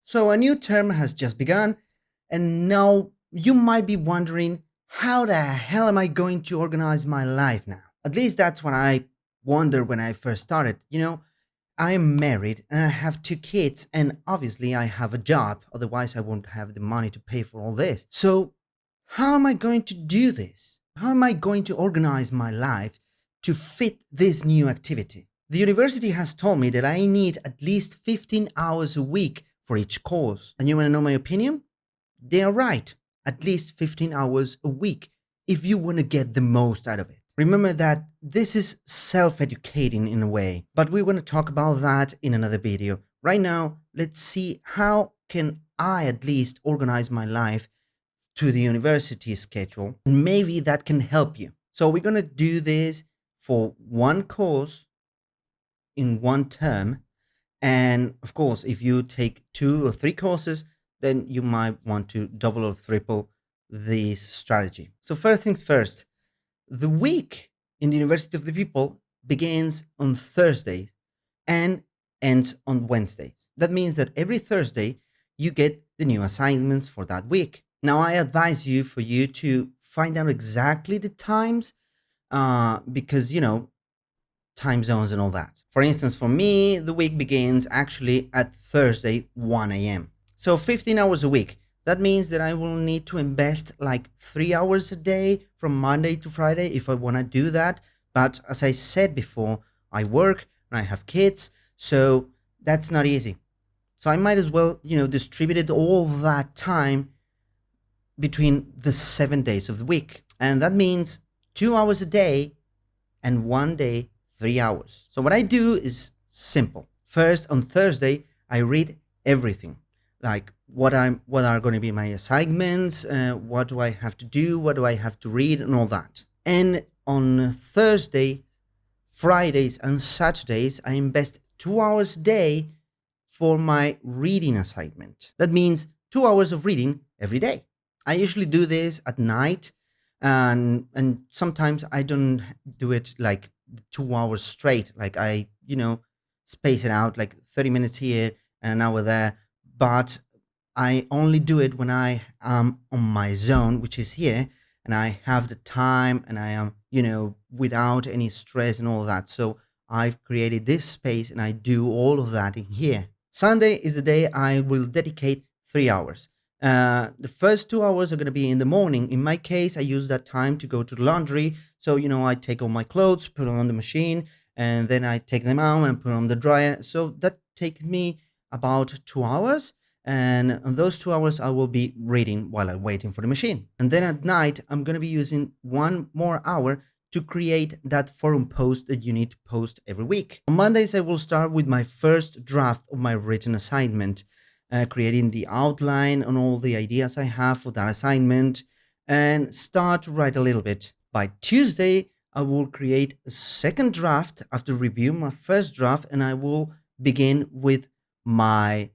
So a new term has just begun, and now you might be wondering, how the hell am I going to organize my life now? At least that's what I wondered when I first started. I am married and I have two kids, and obviously I have a job, otherwise, I won't have the money to pay for all this. So, how am I going to do this? How am I going to organize my life to fit this new activity? The university has told me that I need at least 15 hours a week for each course. And you want to know my opinion? They are right. At least 15 hours a week if you want to get the most out of it. Remember that this is self educating in a way, but we want to talk about that in another video. Right now, let's see how can I at least organize my life to the university schedule, and maybe that can help you. So we're going to do this for one course in one term. And of course, if you take 2 or 3 courses, then you might want to double or triple this strategy. So, first things first, the week in the University of the People begins on Thursdays and ends on Wednesdays. That means that every Thursday you get the new assignments for that week. Now, I advise you for you to find out exactly the times because, time zones and all that. For instance, for me, the week begins actually at Thursday, 1 a.m. So 15 hours a week. That means that I will need to invest like 3 hours a day from Monday to Friday if I want to do that. But as I said before, I work and I have kids, so that's not easy. So I might as well, distribute it all that time between the 7 days of the week. And that means 2 hours a day and one day 3 hours. So what I do is simple. First, on Thursday, I read everything, like what are going to be my assignments, what do I have to do, what do I have to read, and all that. And on Thursday, Fridays, and Saturdays, I invest 2 hours a day for my reading assignment. That means 2 hours of reading every day. I usually do this at night, and sometimes I don't do it like 2 hours straight. Like I, space it out like 30 minutes here and an hour there. But I only do it when I am on my zone, which is here, and I have the time and I am, without any stress and all that. So I've created this space and I do all of that in here. Sunday is the day I will dedicate 3 hours. The first 2 hours are going to be in the morning. In my case, I use that time to go to the laundry. So, I take all my clothes, put them on the machine, and then I take them out and put them on the dryer. So that takes me about 2 hours. And on those 2 hours, I will be reading while I'm waiting for the machine. And then at night, I'm going to be using 1 more hour to create that forum post that you need to post every week. On Mondays, I will start with my first draft of my written assignment, creating the outline on all the ideas I have for that assignment, and start to write a little bit. By Tuesday, I will create a second draft after reviewing my first draft, and I will begin with my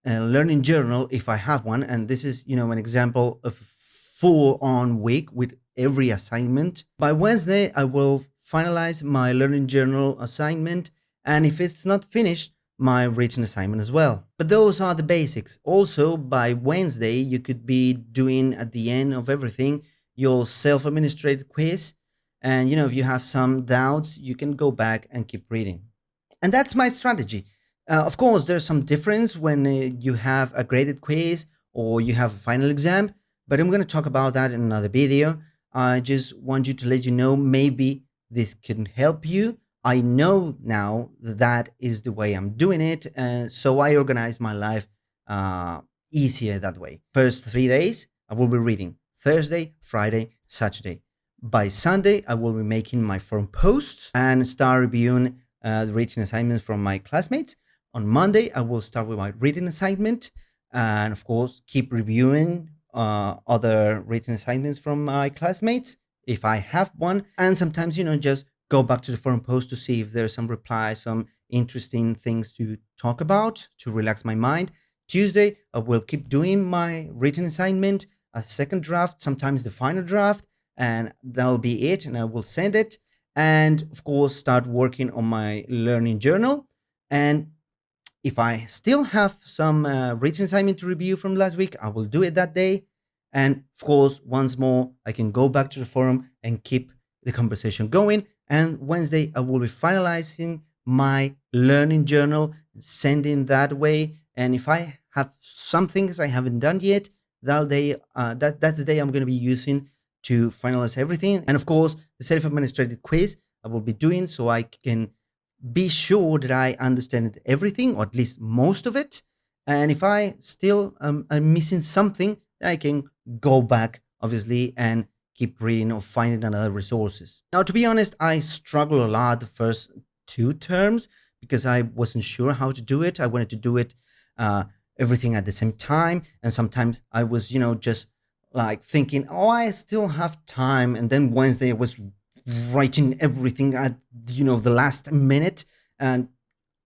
learning journal if I have one. And this is, an example of full on week with every assignment. By Wednesday, I will finalize my learning journal assignment. And if it's not finished, my written assignment as well. But those are the basics. Also, by Wednesday, you could be doing at the end of everything your self-administrated quiz. And, if you have some doubts, you can go back and keep reading. And that's my strategy. Of course, there's some difference when you have a graded quiz or you have a final exam, but I'm going to talk about that in another video. I just want you to let you know maybe this can help you. I know now that is the way I'm doing it, so I organize my life easier that way. First 3 days, I will be reading Thursday, Friday, Saturday. By Sunday, I will be making my forum posts and start reviewing the written assignments from my classmates. On Monday, I will start with my reading assignment and, of course, keep reviewing other written assignments from my classmates if I have one. And sometimes, just go back to the forum post to see if there's some replies, some interesting things to talk about to relax my mind. Tuesday, I will keep doing my written assignment, a second draft, sometimes the final draft, and that'll be it. And I will send it. And of course, start working on my learning journal. And If I still have some written assignment to review from last week, I will do it that day. And of course, once more, I can go back to the forum and keep the conversation going. And Wednesday, I will be finalizing my learning journal, sending that way. And if I have some things I haven't done yet, that's the day I'm going to be using to finalize everything. And of course, the self-administrated quiz I will be doing so I can be sure that I understand everything, or at least most of it. And if I still am missing something, then I can go back, obviously, and keep reading or finding another resources. Now, to be honest, I struggle a lot the first two terms because I wasn't sure how to do it. I wanted to do it uh, everything at the same time, and sometimes I was, just like thinking, oh, I still have time, and then Wednesday I was writing everything at the last minute, and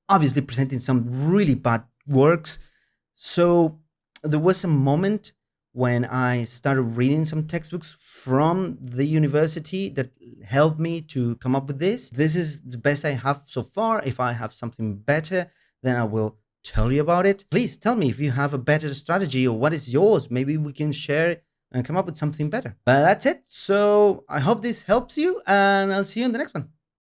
obviously presenting some really bad works. So there was a moment when I started reading some textbooks from the university that helped me to come up with this. This is the best I have so far. If I have something better, then I will tell you about it. Please tell me if you have a better strategy or what is yours. Maybe we can share it and come up with something better. But that's it. So I hope this helps you, and I'll see you in the next one.